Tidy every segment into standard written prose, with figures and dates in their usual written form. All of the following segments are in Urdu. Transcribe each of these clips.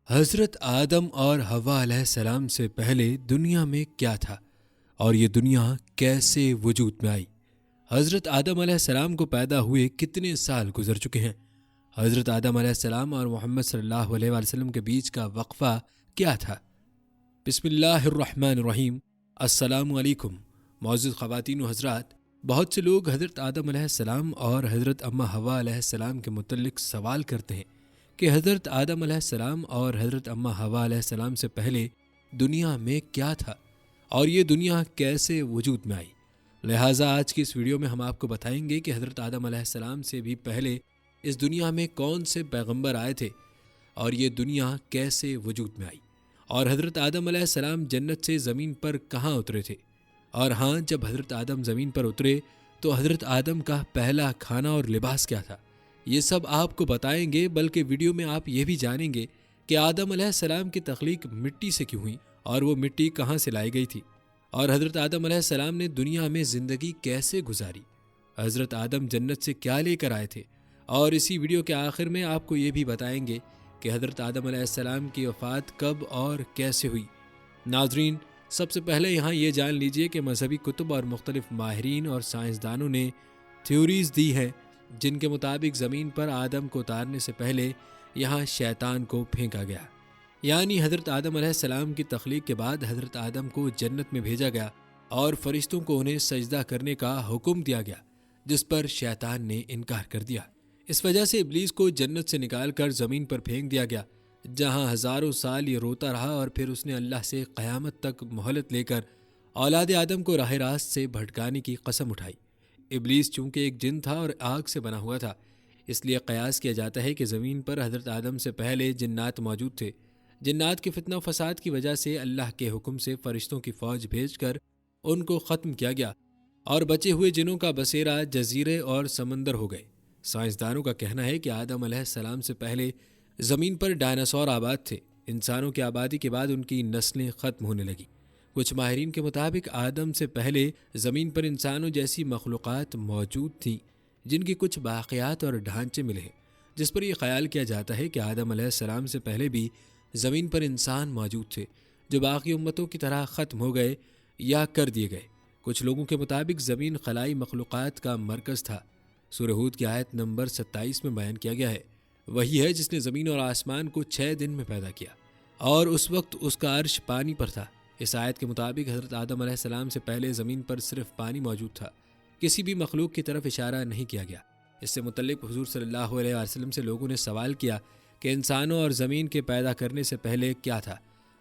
حضرت آدم اور حوا علیہ السلام سے پہلے دنیا میں کیا تھا اور یہ دنیا کیسے وجود میں آئی؟ حضرت آدم علیہ السلام کو پیدا ہوئے کتنے سال گزر چکے ہیں؟ حضرت آدم علیہ السلام اور محمد صلی اللہ علیہ وآلہ وسلم کے بیچ کا وقفہ کیا تھا؟ بسم اللہ الرحمن الرحیم۔ السلام علیکم معزز خواتین و حضرات۔ بہت سے لوگ حضرت آدم علیہ السلام اور حضرت اماں حوا علیہ السلام کے متعلق سوال کرتے ہیں کہ حضرت آدم علیہ السلام اور حضرت اماں حوا علیہ السلام سے پہلے دنیا میں کیا تھا اور یہ دنیا کیسے وجود میں آئی؟ لہٰذا آج کی اس ویڈیو میں ہم آپ کو بتائیں گے کہ حضرت آدم علیہ السلام سے بھی پہلے اس دنیا میں کون سے پیغمبر آئے تھے اور یہ دنیا کیسے وجود میں آئی، اور حضرت آدم علیہ السلام جنت سے زمین پر کہاں اترے تھے، اور ہاں جب حضرت آدم زمین پر اترے تو حضرت آدم کا پہلا کھانا اور لباس کیا تھا، یہ سب آپ کو بتائیں گے۔ بلکہ ویڈیو میں آپ یہ بھی جانیں گے کہ آدم علیہ السلام کی تخلیق مٹی سے کیوں ہوئی اور وہ مٹی کہاں سے لائی گئی تھی، اور حضرت آدم علیہ السلام نے دنیا میں زندگی کیسے گزاری، حضرت آدم جنت سے کیا لے کر آئے تھے، اور اسی ویڈیو کے آخر میں آپ کو یہ بھی بتائیں گے کہ حضرت آدم علیہ السلام کی وفات کب اور کیسے ہوئی۔ ناظرین، سب سے پہلے یہاں یہ جان لیجئے کہ مذہبی کتب اور مختلف ماہرین اور سائنسدانوں نے تھیوریز دی ہیں جن کے مطابق زمین پر آدم کو اتارنے سے پہلے یہاں شیطان کو پھینکا گیا، یعنی حضرت آدم علیہ السلام کی تخلیق کے بعد حضرت آدم کو جنت میں بھیجا گیا اور فرشتوں کو انہیں سجدہ کرنے کا حکم دیا گیا، جس پر شیطان نے انکار کر دیا۔ اس وجہ سے ابلیس کو جنت سے نکال کر زمین پر پھینک دیا گیا، جہاں ہزاروں سال یہ روتا رہا، اور پھر اس نے اللہ سے قیامت تک مہلت لے کر اولاد آدم کو راہ راست سے بھٹکانے کی قسم اٹھائی۔ ابلیس چونکہ ایک جن تھا اور آگ سے بنا ہوا تھا، اس لیے قیاس کیا جاتا ہے کہ زمین پر حضرت آدم سے پہلے جنات موجود تھے۔ جنات کے فتنہ و فساد کی وجہ سے اللہ کے حکم سے فرشتوں کی فوج بھیج کر ان کو ختم کیا گیا، اور بچے ہوئے جنوں کا بسیرا جزیرے اور سمندر ہو گئے۔ سائنسدانوں کا کہنا ہے کہ آدم علیہ السلام سے پہلے زمین پر ڈائناسور آباد تھے۔ انسانوں کی آبادی کے بعد ان کی نسلیں ختم ہونے لگیں۔ کچھ ماہرین کے مطابق آدم سے پہلے زمین پر انسانوں جیسی مخلوقات موجود تھیں جن کی کچھ باقیات اور ڈھانچے ملے ہیں، جس پر یہ خیال کیا جاتا ہے کہ آدم علیہ السلام سے پہلے بھی زمین پر انسان موجود تھے جو باقی امتوں کی طرح ختم ہو گئے یا کر دیے گئے۔ کچھ لوگوں کے مطابق زمین خلائی مخلوقات کا مرکز تھا۔ سورہ ہود کی آیت نمبر 27 میں بیان کیا گیا ہے، وہی ہے جس نے زمین اور آسمان کو 6 دن میں پیدا کیا، اور اس وقت اس کا عرش پانی پر تھا۔ اس آیت کے مطابق حضرت آدم علیہ السلام سے پہلے زمین پر صرف پانی موجود تھا، کسی بھی مخلوق کی طرف اشارہ نہیں کیا گیا۔ اس سے متعلق حضور صلی اللہ علیہ وسلم سے لوگوں نے سوال کیا کہ انسانوں اور زمین کے پیدا کرنے سے پہلے کیا تھا،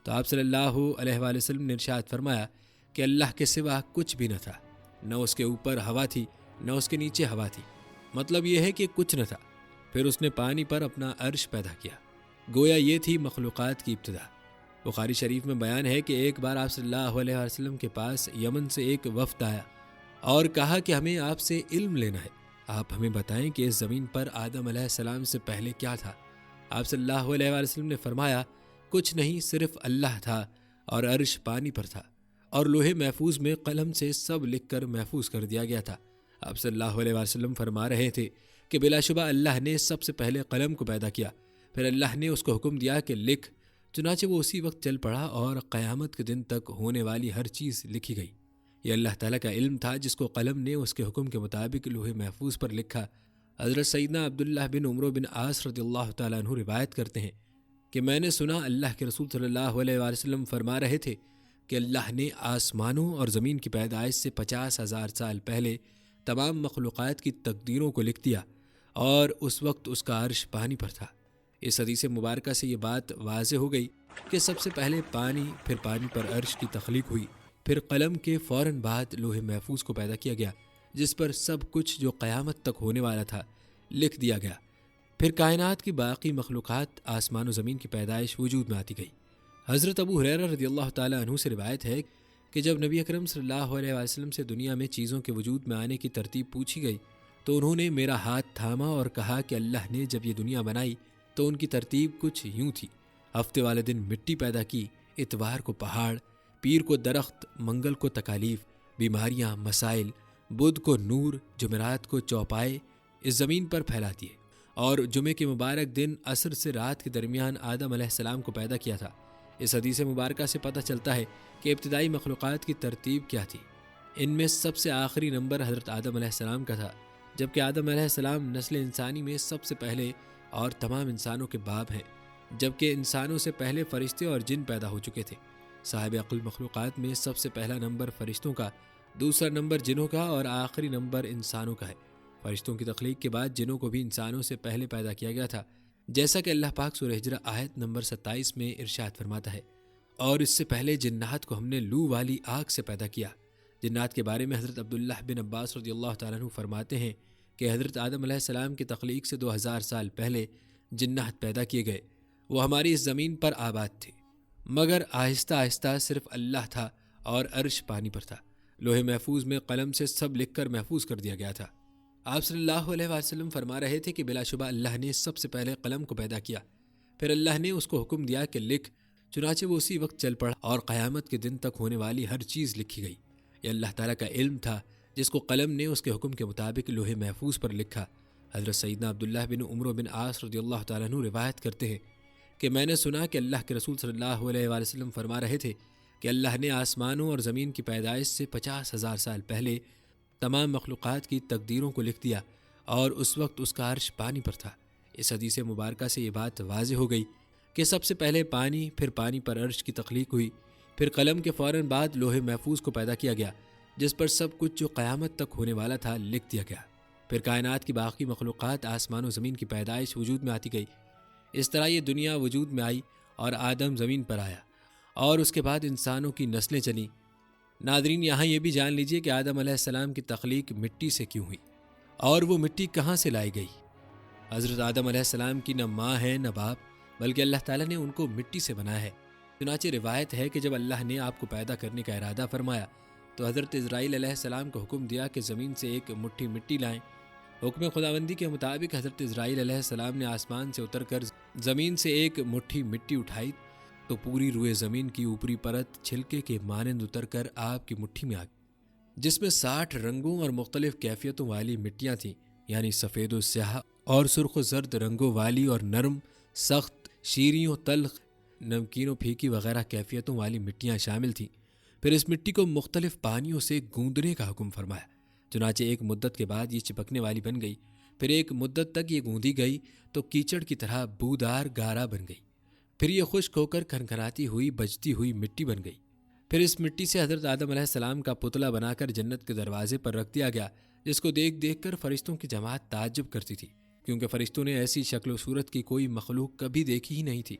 تو آپ صلی اللہ علیہ وآلہ وسلم نے ارشاد فرمایا کہ اللہ کے سوا کچھ بھی نہ تھا، نہ اس کے اوپر ہوا تھی نہ اس کے نیچے ہوا تھی، مطلب یہ ہے کہ کچھ نہ تھا، پھر اس نے پانی پر اپنا عرش پیدا کیا۔ گویا یہ تھی مخلوقات کی ابتدا۔ بخاری شریف میں بیان ہے کہ ایک بار آپ صلی اللہ علیہ وسلم کے پاس یمن سے ایک وفد آیا اور کہا کہ ہمیں آپ سے علم لینا ہے، آپ ہمیں بتائیں کہ اس زمین پر آدم علیہ السلام سے پہلے کیا تھا۔ آپ صلی اللہ علیہ وسلم نے فرمایا، کچھ نہیں، صرف اللہ تھا اور عرش پانی پر تھا، اور لوح محفوظ میں قلم سے سب لکھ کر محفوظ کر دیا گیا تھا۔ آپ صلی اللہ علیہ وسلم فرما رہے تھے کہ بلا شبہ اللہ نے سب سے پہلے قلم کو پیدا کیا، پھر اللہ نے اس کو حکم دیا کہ لکھ، چنانچہ وہ اسی وقت چل پڑا اور قیامت کے دن تک ہونے والی ہر چیز لکھی گئی۔ یہ اللہ تعالیٰ کا علم تھا جس کو قلم نے اس کے حکم کے مطابق لوح محفوظ پر لکھا۔ حضرت سیدنا عبداللہ بن عمرو بن عاص رضی اللہ تعالیٰ عنہ روایت کرتے ہیں کہ میں نے سنا اللہ کے رسول صلی اللہ علیہ وآلہ وسلم فرما رہے تھے کہ اللہ نے آسمانوں اور زمین کی پیدائش سے 50,000 سال پہلے تمام مخلوقات کی تقدیروں کو لکھ دیا، اور اس وقت اس کا عرش پانی پر تھا۔ اس حدیث مبارکہ سے یہ بات واضح ہو گئی کہ سب سے پہلے پانی، پھر پانی پر عرش کی تخلیق ہوئی، پھر قلم کے فوراً بعد لوح محفوظ کو پیدا کیا گیا جس پر سب کچھ جو قیامت تک ہونے والا تھا لکھ دیا گیا، پھر کائنات کی باقی مخلوقات، آسمان و زمین کی پیدائش وجود میں آتی گئی۔ حضرت ابو ہریرہ رضی اللہ تعالیٰ عنہ سے روایت ہے کہ جب نبی اکرم صلی اللہ علیہ وسلم سے دنیا میں چیزوں کے وجود میں آنے کی ترتیب پوچھی گئی تو انہوں نے میرا ہاتھ تھاما اور کہا کہ اللہ نے جب یہ دنیا بنائی تو ان کی ترتیب کچھ یوں تھی: ہفتے والے دن مٹی پیدا کی، اتوار کو پہاڑ، پیر کو درخت، منگل کو تکالیف، بیماریاں، مسائل، بدھ کو نور، جمعرات کو چوپائے اس زمین پر پھیلا دیے، اور جمعے کے مبارک دن عصر سے رات کے درمیان آدم علیہ السلام کو پیدا کیا تھا۔ اس حدیث مبارکہ سے پتہ چلتا ہے کہ ابتدائی مخلوقات کی ترتیب کیا تھی۔ ان میں سب سے آخری نمبر حضرت آدم علیہ السلام کا تھا، جبکہ آدم علیہ السلام نسل انسانی میں سب سے پہلے اور تمام انسانوں کے باپ ہیں، جبکہ انسانوں سے پہلے فرشتے اور جن پیدا ہو چکے تھے۔ صاحب عقل مخلوقات میں سب سے پہلا نمبر فرشتوں کا، دوسرا نمبر جنوں کا اور آخری نمبر انسانوں کا ہے۔ فرشتوں کی تخلیق کے بعد جنوں کو بھی انسانوں سے پہلے پیدا کیا گیا تھا، جیسا کہ اللہ پاک سورہ ہجرہ آیت نمبر 27 میں ارشاد فرماتا ہے، اور اس سے پہلے جنات کو ہم نے لو والی آگ سے پیدا کیا۔ جنات کے بارے میں حضرت عبداللہ بن عباس رضی اللہ تعالیٰ عنہ فرماتے ہیں کہ حضرت آدم علیہ السلام کی تخلیق سے 2000 سال پہلے جنات پیدا کیے گئے۔ وہ ہماری اس زمین پر آباد تھے، مگر آہستہ آہستہ صرف اللہ تھا اور عرش پانی پر تھا۔ لوح محفوظ میں قلم سے سب لکھ کر محفوظ کر دیا گیا تھا۔ آپ صلی اللہ علیہ وسلم فرما رہے تھے کہ بلا شبہ اللہ نے سب سے پہلے قلم کو پیدا کیا، پھر اللہ نے اس کو حکم دیا کہ لکھ، چنانچہ وہ اسی وقت چل پڑا اور قیامت کے دن تک ہونے والی ہر چیز لکھی گئی۔ یہ اللہ تعالیٰ کا علم تھا جس کو قلم نے اس کے حکم کے مطابق لوح محفوظ پر لکھا۔ حضرت سیدنا عبداللہ بن عمرو بن عاص رضی اللہ تعالیٰ عنہ روایت کرتے ہیں کہ میں نے سنا کہ اللہ کے رسول صلی اللہ علیہ وسلم فرما رہے تھے کہ اللہ نے آسمانوں اور زمین کی پیدائش سے 50,000 سال پہلے تمام مخلوقات کی تقدیروں کو لکھ دیا، اور اس وقت اس کا عرش پانی پر تھا۔ اس حدیث مبارکہ سے یہ بات واضح ہو گئی کہ سب سے پہلے پانی، پھر پانی پر عرش کی تخلیق ہوئی، پھر قلم کے فوراً بعد لوح محفوظ کو پیدا کیا گیا، جس پر سب کچھ جو قیامت تک ہونے والا تھا لکھ دیا گیا۔ پھر کائنات کی باقی مخلوقات، آسمان و زمین کی پیدائش وجود میں آتی گئی۔ اس طرح یہ دنیا وجود میں آئی اور آدم زمین پر آیا، اور اس کے بعد انسانوں کی نسلیں چلیں۔ ناظرین، یہاں یہ بھی جان لیجئے کہ آدم علیہ السلام کی تخلیق مٹی سے کیوں ہوئی، اور وہ مٹی کہاں سے لائی گئی۔ حضرت آدم علیہ السلام کی نہ ماں ہے نہ باپ، بلکہ اللہ تعالیٰ نے ان کو مٹی سے بنایا ہے۔ چنانچہ روایت ہے کہ جب اللہ نے آپ کو پیدا کرنے کا ارادہ فرمایا تو حضرت اسرائیل علیہ السلام کو حکم دیا کہ زمین سے ایک مٹھی مٹی لائیں۔ حکم خداوندی کے مطابق حضرت اسرائیل علیہ السلام نے آسمان سے اتر کر زمین سے ایک مٹھی مٹی اٹھائی تو پوری روئے زمین کی اوپری پرت چھلکے کے مانند اتر کر آپ کی مٹھی میں آ گئی، جس میں 60 رنگوں اور مختلف کیفیتوں والی مٹیاں تھیں، یعنی سفید و سیاہ اور سرخ و زرد رنگوں والی، اور نرم، سخت، شیریں و تلخ، نمکین و پھیکی وغیرہ کیفیتوں والی مٹیاں شامل تھیں۔ پھر اس مٹی کو مختلف پانیوں سے گوندنے کا حکم فرمایا، چنانچہ ایک مدت کے بعد یہ چپکنے والی بن گئی۔ پھر ایک مدت تک یہ گوندی گئی تو کیچڑ کی طرح بودار گارا بن گئی۔ پھر یہ خشک ہو کر کھنکھناتی ہوئی بجتی ہوئی مٹی بن گئی۔ پھر اس مٹی سے حضرت آدم علیہ السلام کا پتلا بنا کر جنت کے دروازے پر رکھ دیا گیا، جس کو دیکھ دیکھ کر فرشتوں کی جماعت تعجب کرتی تھی، کیونکہ فرشتوں نے ایسی شکل و صورت کی کوئی مخلوق کبھی دیکھی ہی نہیں تھی۔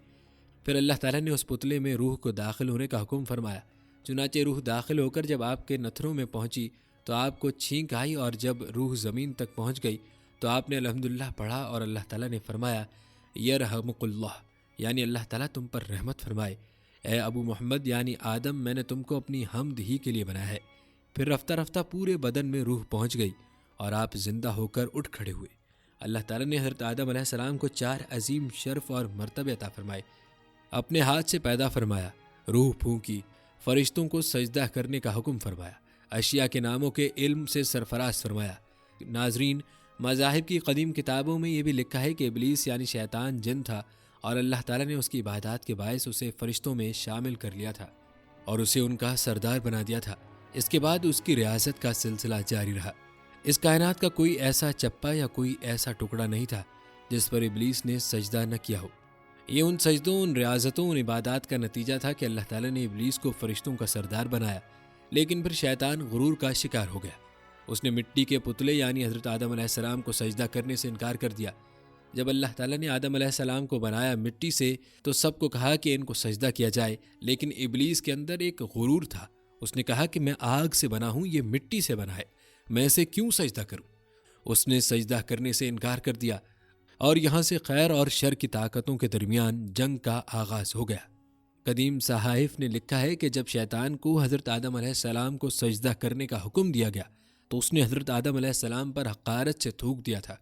پھر اللہ تعالیٰ نے اس پتلے میں روح کو داخل ہونے کا حکم فرمایا، چنانچہ روح داخل ہو کر جب آپ کے نتھنوں میں پہنچی تو آپ کو چھینک آئی، اور جب روح زمین تک پہنچ گئی تو آپ نے الحمدللہ پڑھا، اور اللہ تعالیٰ نے فرمایا یرحمک اللہ، یعنی اللہ تعالیٰ تم پر رحمت فرمائے۔ اے ابو محمد یعنی آدم، میں نے تم کو اپنی حمد ہی کے لیے بنایا ہے۔ پھر رفتہ رفتہ پورے بدن میں روح پہنچ گئی اور آپ زندہ ہو کر اٹھ کھڑے ہوئے۔ اللہ تعالیٰ نے حضرت آدم علیہ السلام کو 4 عظیم شرف اور مرتبے عطا فرمائے۔ اپنے ہاتھ سے پیدا فرمایا، روح پھونکی، فرشتوں کو سجدہ کرنے کا حکم فرمایا، اشیاء کے ناموں کے علم سے سرفراز فرمایا۔ ناظرین، مذاہب کی قدیم کتابوں میں یہ بھی لکھا ہے کہ ابلیس یعنی شیطان جن تھا، اور اللہ تعالیٰ نے اس کی عبادات کے باعث اسے فرشتوں میں شامل کر لیا تھا اور اسے ان کا سردار بنا دیا تھا۔ اس کے بعد اس کی ریاست کا سلسلہ جاری رہا۔ اس کائنات کا کوئی ایسا چپا یا کوئی ایسا ٹکڑا نہیں تھا جس پر ابلیس نے سجدہ نہ کیا ہو۔ یہ ان سجدوں، ان ریاضتوں، ان عبادات کا نتیجہ تھا کہ اللہ تعالیٰ نے ابلیس کو فرشتوں کا سردار بنایا، لیکن پھر شیطان غرور کا شکار ہو گیا۔ اس نے مٹی کے پتلے یعنی حضرت آدم علیہ السلام کو سجدہ کرنے سے انکار کر دیا۔ جب اللہ تعالیٰ نے آدم علیہ السلام کو بنایا مٹی سے تو سب کو کہا کہ ان کو سجدہ کیا جائے، لیکن ابلیس کے اندر ایک غرور تھا۔ اس نے کہا کہ میں آگ سے بنا ہوں، یہ مٹی سے بنا ہے، میں اسے کیوں سجدہ کروں؟ اس نے سجدہ کرنے سے انکار کر دیا، اور یہاں سے خیر اور شر کی طاقتوں کے درمیان جنگ کا آغاز ہو گیا۔ قدیم صحائف نے لکھا ہے کہ جب شیطان کو حضرت آدم علیہ السلام کو سجدہ کرنے کا حکم دیا گیا تو اس نے حضرت آدم علیہ السلام پر حقارت سے تھوک دیا تھا۔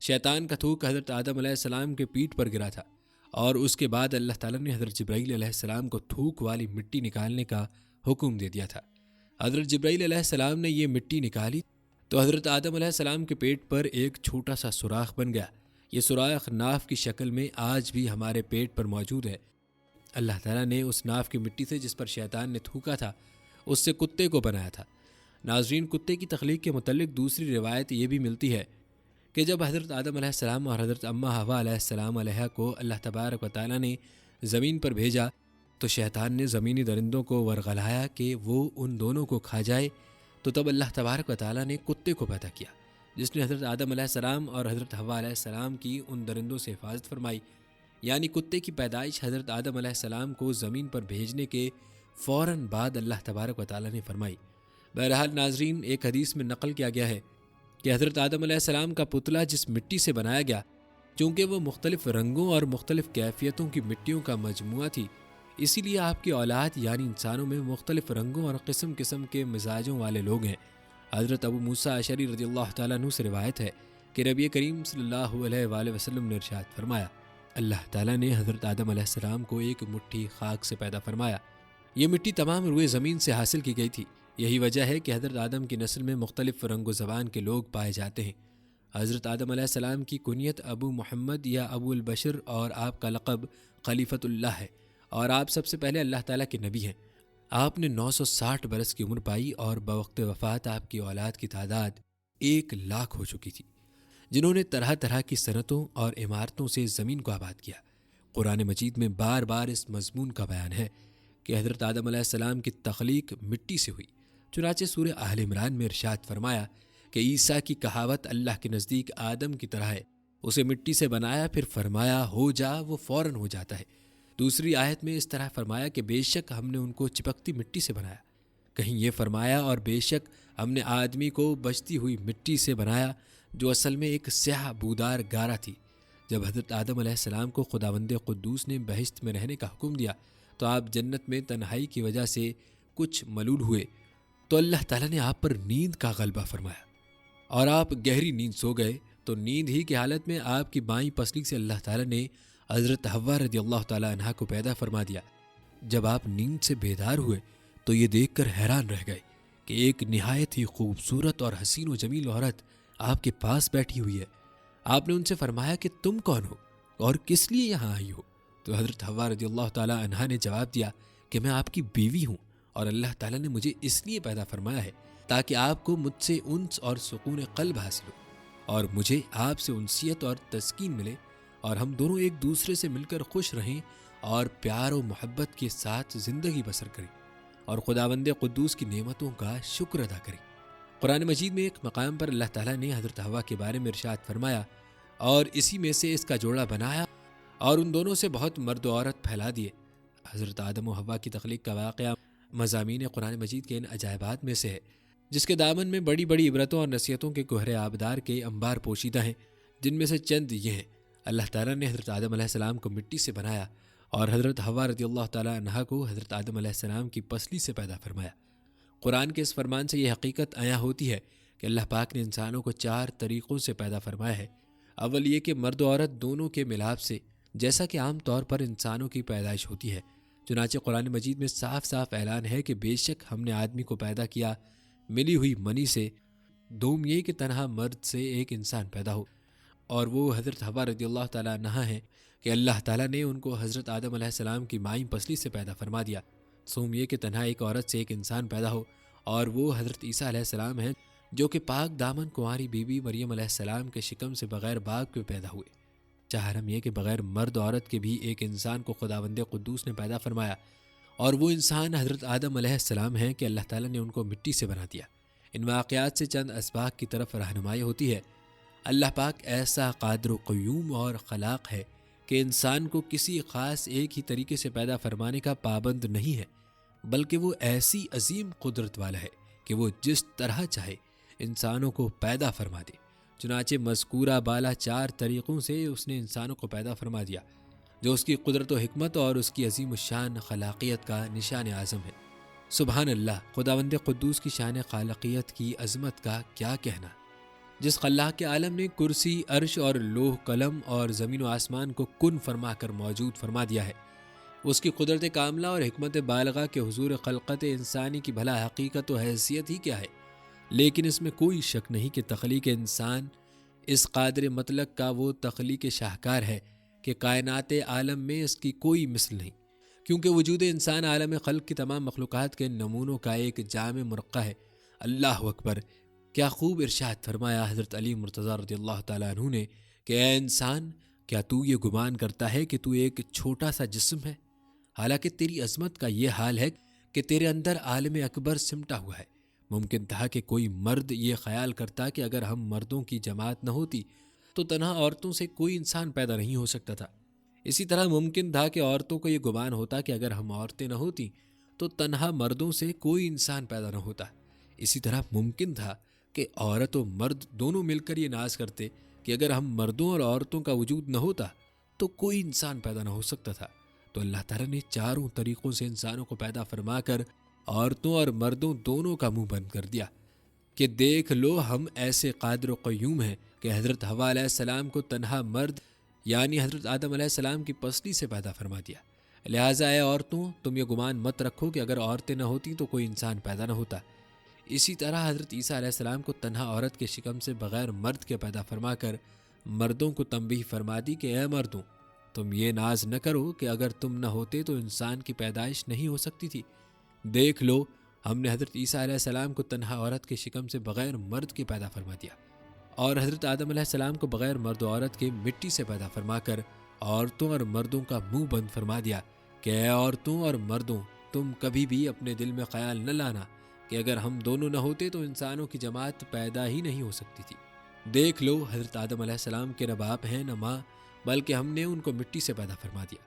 شیطان کا تھوک حضرت آدم علیہ السلام کے پیٹھ پر گرا تھا، اور اس کے بعد اللہ تعالیٰ نے حضرت جبرائیل علیہ السلام کو تھوک والی مٹی نکالنے کا حکم دے دیا تھا۔ حضرت جبرائیل علیہ السلام نے یہ مٹی نکالی تو حضرت آدم علیہ السلام کے پیٹ پر ایک چھوٹا سا سوراخ بن گیا، یہ سوراخ ناف کی شکل میں آج بھی ہمارے پیٹ پر موجود ہے۔ اللہ تعالیٰ نے اس ناف کی مٹی سے جس پر شیطان نے تھوکا تھا اس سے کتے کو بنایا تھا۔ ناظرین، کتے کی تخلیق کے متعلق دوسری روایت یہ بھی ملتی ہے کہ جب حضرت آدم علیہ السلام اور حضرت اماں حوا علیہ السلام علیہ کو اللہ تبارک و تعالیٰ نے زمین پر بھیجا تو شیطان نے زمینی درندوں کو ورغلایا کہ وہ ان دونوں کو کھا جائے، تو تب اللہ تبارک و تعالیٰ نے کتے کو پیدا کیا جس نے حضرت آدم علیہ السلام اور حضرت حوا علیہ السلام کی ان درندوں سے حفاظت فرمائی۔ یعنی کتے کی پیدائش حضرت آدم علیہ السلام کو زمین پر بھیجنے کے فوراً بعد اللہ تبارک و تعالیٰ نے فرمائی۔ بہرحال ناظرین، ایک حدیث میں نقل کیا گیا ہے کہ حضرت آدم علیہ السلام کا پتلا جس مٹی سے بنایا گیا، چونکہ وہ مختلف رنگوں اور مختلف کیفیتوں کی مٹیوں کا مجموعہ تھی، اسی لیے آپ کی اولاد یعنی انسانوں میں مختلف رنگوں اور قسم قسم کے مزاجوں والے لوگ ہیں۔ حضرت ابو موسیٰ اشعری رضی اللہ تعالیٰ عنہ سے روایت ہے کہ نبی کریم صلی اللہ علیہ وآلہ وسلم نے ارشاد فرمایا، اللہ تعالیٰ نے حضرت آدم علیہ السلام کو ایک مٹھی خاک سے پیدا فرمایا۔ یہ مٹی تمام روئے زمین سے حاصل کی گئی تھی۔ یہی وجہ ہے کہ حضرت آدم کی نسل میں مختلف رنگ و زبان کے لوگ پائے جاتے ہیں۔ حضرت آدم علیہ السلام کی کنیت ابو محمد یا ابو البشر اور آپ کا لقب خلیفۃ اللہ ہے، اور آپ سب سے پہلے اللہ تعالیٰ کے نبی ہیں۔ آپ نے 960 برس کی عمر پائی اور بوقت وفات آپ کی اولاد کی تعداد 1,00,000 ہو چکی تھی، جنہوں نے طرح طرح کی صنعتوں اور عمارتوں سے زمین کو آباد کیا۔ قرآن مجید میں بار بار اس مضمون کا بیان ہے کہ حضرت آدم علیہ السلام کی تخلیق مٹی سے ہوئی۔ چنانچہ سورہ آل عمران میں ارشاد فرمایا کہ عیسیٰ کی کہاوت اللہ کے نزدیک آدم کی طرح ہے، اسے مٹی سے بنایا پھر فرمایا ہو جا، وہ فوراً ہو جاتا ہے۔ دوسری آیت میں اس طرح فرمایا کہ بے شک ہم نے ان کو چپکتی مٹی سے بنایا۔ کہیں یہ فرمایا اور بے شک ہم نے آدمی کو بچتی ہوئی مٹی سے بنایا، جو اصل میں ایک سیاہ بودار گارا تھی۔ جب حضرت آدم علیہ السلام کو خداوند قدوس نے بہشت میں رہنے کا حکم دیا تو آپ جنت میں تنہائی کی وجہ سے کچھ ملول ہوئے، تو اللہ تعالیٰ نے آپ پر نیند کا غلبہ فرمایا اور آپ گہری نیند سو گئے۔ تو نیند ہی کی حالت میں آپ کی بائیں پسلی سے اللہ تعالیٰ نے حضرت حوا رضی اللہ تعالیٰ عنہا کو پیدا فرما دیا۔ جب آپ نیند سے بیدار ہوئے تو یہ دیکھ کر حیران رہ گئے کہ ایک نہایت ہی خوبصورت اور حسین و جمیل عورت آپ کے پاس بیٹھی ہوئی ہے۔ آپ نے ان سے فرمایا کہ تم کون ہو اور کس لیے یہاں آئی ہو؟ تو حضرت حوا رضی اللہ تعالیٰ عنہا نے جواب دیا کہ میں آپ کی بیوی ہوں اور اللہ تعالیٰ نے مجھے اس لیے پیدا فرمایا ہے تاکہ آپ کو مجھ سے انس اور سکون قلب حاصل ہو اور مجھے آپ سے انسیت اور تسکین ملے، اور ہم دونوں ایک دوسرے سے مل کر خوش رہیں اور پیار و محبت کے ساتھ زندگی بسر کریں اور خداوند قدوس کی نعمتوں کا شکر ادا کریں۔ قرآن مجید میں ایک مقام پر اللہ تعالیٰ نے حضرت حوا کے بارے میں ارشاد فرمایا، اور اسی میں سے اس کا جوڑا بنایا اور ان دونوں سے بہت مرد و عورت پھیلا دیے۔ حضرت آدم و حوا کی تخلیق کا واقعہ مضامین قرآن مجید کے ان عجائبات میں سے ہے جس کے دامن میں بڑی بڑی عبرتوں اور نصیحتوں کے گہرے آبدار کے انبار پوشیدہ ہیں، جن میں سے چند یہ ہیں۔ اللہ تعالیٰ نے حضرت آدم علیہ السلام کو مٹی سے بنایا اور حضرت حوا رضی اللہ تعالیٰ عنہا کو حضرت آدم علیہ السلام کی پسلی سے پیدا فرمایا۔ قرآن کے اس فرمان سے یہ حقیقت عیاں ہوتی ہے کہ اللہ پاک نے انسانوں کو 4 طریقوں سے پیدا فرمایا ہے۔ اول یہ کہ مرد و عورت دونوں کے ملاپ سے، جیسا کہ عام طور پر انسانوں کی پیدائش ہوتی ہے۔ چنانچہ قرآن مجید میں صاف صاف اعلان ہے کہ بے شک ہم نے آدمی کو پیدا کیا ملی ہوئی منی سے۔ دوم یہ کہ تنہا مرد سے ایک انسان پیدا ہو، اور وہ حضرت حوا رضی اللہ تعالیٰ عنہا ہیں کہ اللہ تعالیٰ نے ان کو حضرت آدم علیہ السلام کی مائیں پسلی سے پیدا فرما دیا۔ سوم یہ کہ تنہا ایک عورت سے ایک انسان پیدا ہو، اور وہ حضرت عیسیٰ علیہ السلام ہیں جو کہ پاک دامن کنواری بی بی مریم علیہ السلام کے شکم سے بغیر باپ کے پیدا ہوئے۔ چہارم یہ کہ بغیر مرد عورت کے بھی ایک انسان کو خداوند قدوس نے پیدا فرمایا، اور وہ انسان حضرت آدم علیہ السلام ہیں کہ اللہ تعالیٰ نے ان کو مٹی سے بنا دیا۔ ان واقعات سے چند اسباق کی طرف رہنمائی ہوتی ہے۔ اللہ پاک ایسا قادر و قیوم اور خلاق ہے کہ انسان کو کسی خاص ایک ہی طریقے سے پیدا فرمانے کا پابند نہیں ہے، بلکہ وہ ایسی عظیم قدرت والا ہے کہ وہ جس طرح چاہے انسانوں کو پیدا فرما دے۔ چنانچہ مذکورہ بالا 4 طریقوں سے اس نے انسانوں کو پیدا فرما دیا، جو اس کی قدرت و حکمت اور اس کی عظیم الشان خلاقیت کا نشان اعظم ہے۔ سبحان اللہ، خداوند قدوس کی شان خالقیت کی عظمت کا کیا کہنا۔ جس خلاق کے عالم نے کرسی، عرش اور لوح قلم اور زمین و آسمان کو کن فرما کر موجود فرما دیا ہے، اس کی قدرت کاملہ اور حکمت بالغہ کے حضور خلقت انسانی کی بھلا حقیقت و حیثیت ہی کیا ہے۔ لیکن اس میں کوئی شک نہیں کہ تخلیق انسان اس قادر مطلق کا وہ تخلیق شاہکار ہے کہ کائنات عالم میں اس کی کوئی مثل نہیں، کیونکہ وجود انسان عالم خلق کی تمام مخلوقات کے نمونوں کا ایک جامع مرقع ہے۔ اللہ اکبر! کیا خوب ارشاد فرمایا حضرت علی مرتضیٰ رضی اللہ تعالیٰ عنہ نے کہ اے انسان، کیا تو یہ گمان کرتا ہے کہ تو ایک چھوٹا سا جسم ہے، حالانکہ تیری عظمت کا یہ حال ہے کہ تیرے اندر عالم اکبر سمٹا ہوا ہے۔ ممکن تھا کہ کوئی مرد یہ خیال کرتا کہ اگر ہم مردوں کی جماعت نہ ہوتی تو تنہا عورتوں سے کوئی انسان پیدا نہیں ہو سکتا تھا۔ اسی طرح ممکن تھا کہ عورتوں کو یہ گمان ہوتا کہ اگر ہم عورتیں نہ ہوتی تو تنہا مردوں سے کوئی انسان پیدا نہ ہوتا۔ اسی طرح ممکن تھا کہ عورت و مرد دونوں مل کر یہ ناز کرتے کہ اگر ہم مردوں اور عورتوں کا وجود نہ ہوتا تو کوئی انسان پیدا نہ ہو سکتا تھا۔ تو اللہ تعالیٰ نے چاروں طریقوں سے انسانوں کو پیدا فرما کر عورتوں اور مردوں دونوں کا منہ بند کر دیا کہ دیکھ لو، ہم ایسے قادر و قیوم ہیں کہ حضرت حوا علیہ السلام کو تنہا مرد یعنی حضرت آدم علیہ السلام کی پسلی سے پیدا فرما دیا۔ لہٰذا اے عورتوں، تم یہ گمان مت رکھو کہ اگر عورتیں نہ ہوتی تو کوئی انسان پیدا نہ ہوتا۔ اسی طرح حضرت عیسیٰ علیہ السلام کو تنہا عورت کے شکم سے بغیر مرد کے پیدا فرما کر مردوں کو تنبیہ فرما دی کہ اے مردوں، تم یہ ناز نہ کرو کہ اگر تم نہ ہوتے تو انسان کی پیدائش نہیں ہو سکتی تھی۔ دیکھ لو، ہم نے حضرت عیسیٰ علیہ السلام کو تنہا عورت کے شکم سے بغیر مرد کے پیدا فرما دیا، اور حضرت آدم علیہ السلام کو بغیر مرد و عورت کے مٹی سے پیدا فرما کر عورتوں اور مردوں کا منہ بند فرما دیا کہ اے عورتوں اور مردوں، تم کبھی بھی اپنے دل میں خیال نہ لانا کہ اگر ہم دونوں نہ ہوتے تو انسانوں کی جماعت پیدا ہی نہیں ہو سکتی تھی۔ دیکھ لو، حضرت آدم علیہ السلام کے نہ باپ ہیں نہ ماں، بلکہ ہم نے ان کو مٹی سے پیدا فرما دیا۔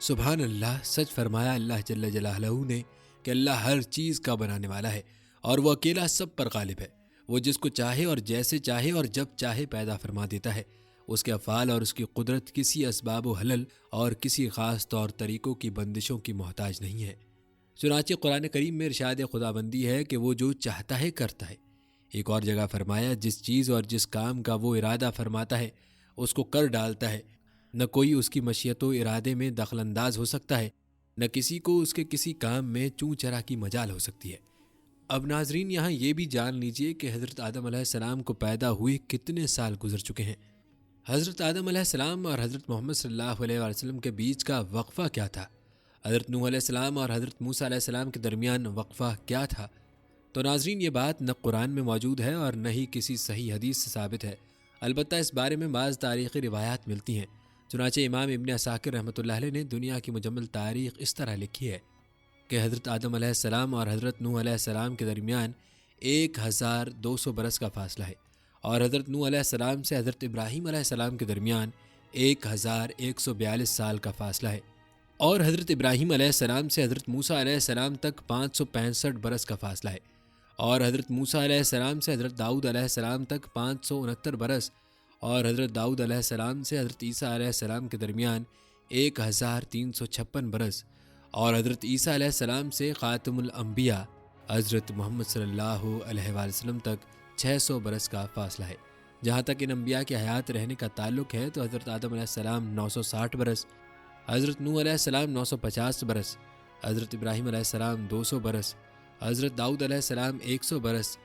سبحان اللہ! سچ فرمایا اللہ جل جلالہ نے کہ اللہ ہر چیز کا بنانے والا ہے اور وہ اکیلا سب پر غالب ہے۔ وہ جس کو چاہے اور جیسے چاہے اور جب چاہے پیدا فرما دیتا ہے۔ اس کے افعال اور اس کی قدرت کسی اسباب و حلل اور کسی خاص طور طریقوں کی بندشوں کی محتاج نہیں ہے۔ چنانچہ قرآن کریم میں ارشاد خداوندی ہے کہ وہ جو چاہتا ہے کرتا ہے۔ ایک اور جگہ فرمایا، جس چیز اور جس کام کا وہ ارادہ فرماتا ہے اس کو کر ڈالتا ہے، نہ کوئی اس کی مشیت و ارادے میں دخل انداز ہو سکتا ہے، نہ کسی کو اس کے کسی کام میں چوں چرا کی مجال ہو سکتی ہے۔ اب ناظرین، یہاں یہ بھی جان لیجئے کہ حضرت آدم علیہ السلام کو پیدا ہوئے کتنے سال گزر چکے ہیں۔ حضرت آدم علیہ السلام اور حضرت محمد صلی اللہ علیہ وسلم کے بیچ کا وقفہ کیا تھا؟ حضرت نوح علیہ السلام اور حضرت موسیٰ علیہ السلام کے درمیان وقفہ کیا تھا؟ تو ناظرین، یہ بات نہ قرآن میں موجود ہے اور نہ ہی کسی صحیح حدیث سے ثابت ہے، البتہ اس بارے میں بعض تاریخی روایات ملتی ہیں۔ چنانچہ امام ابن عساکر رحمۃ اللہ علیہ نے دنیا کی مجمل تاریخ اس طرح لکھی ہے کہ حضرت آدم علیہ السلام اور حضرت نوح علیہ السلام کے درمیان 1200 برس کا فاصلہ ہے، اور حضرت نوح علیہ السلام سے حضرت ابراہیم علیہ السلام کے درمیان 1142 سال کا فاصلہ ہے، اور حضرت ابراہیم علیہ السلام سے حضرت موسیٰ علیہ السلام تک 565 برس کا فاصلہ ہے، اور حضرت موسیٰ علیہ السلام سے حضرت داؤد علیہ السلام تک 569 برس، اور حضرت داؤد علیہ السلام سے حضرت عیسیٰ علیہ السلام کے درمیان 1356 برس، اور حضرت عیسیٰ علیہ السلام سے خاتم الانبیاء حضرت محمد صلی اللہ علیہ وآلہ وسلم تک 600 برس کا فاصلہ ہے۔ جہاں تک ان انبیاء کے حیات رہنے کا تعلق ہے تو حضرت آدم علیہ السلام 960 برس، حضرت نوح علیہ السلام 950 برس، حضرت ابراہیم علیہ السلام 200 برس، حضرت داؤد علیہ السلام 100 برس،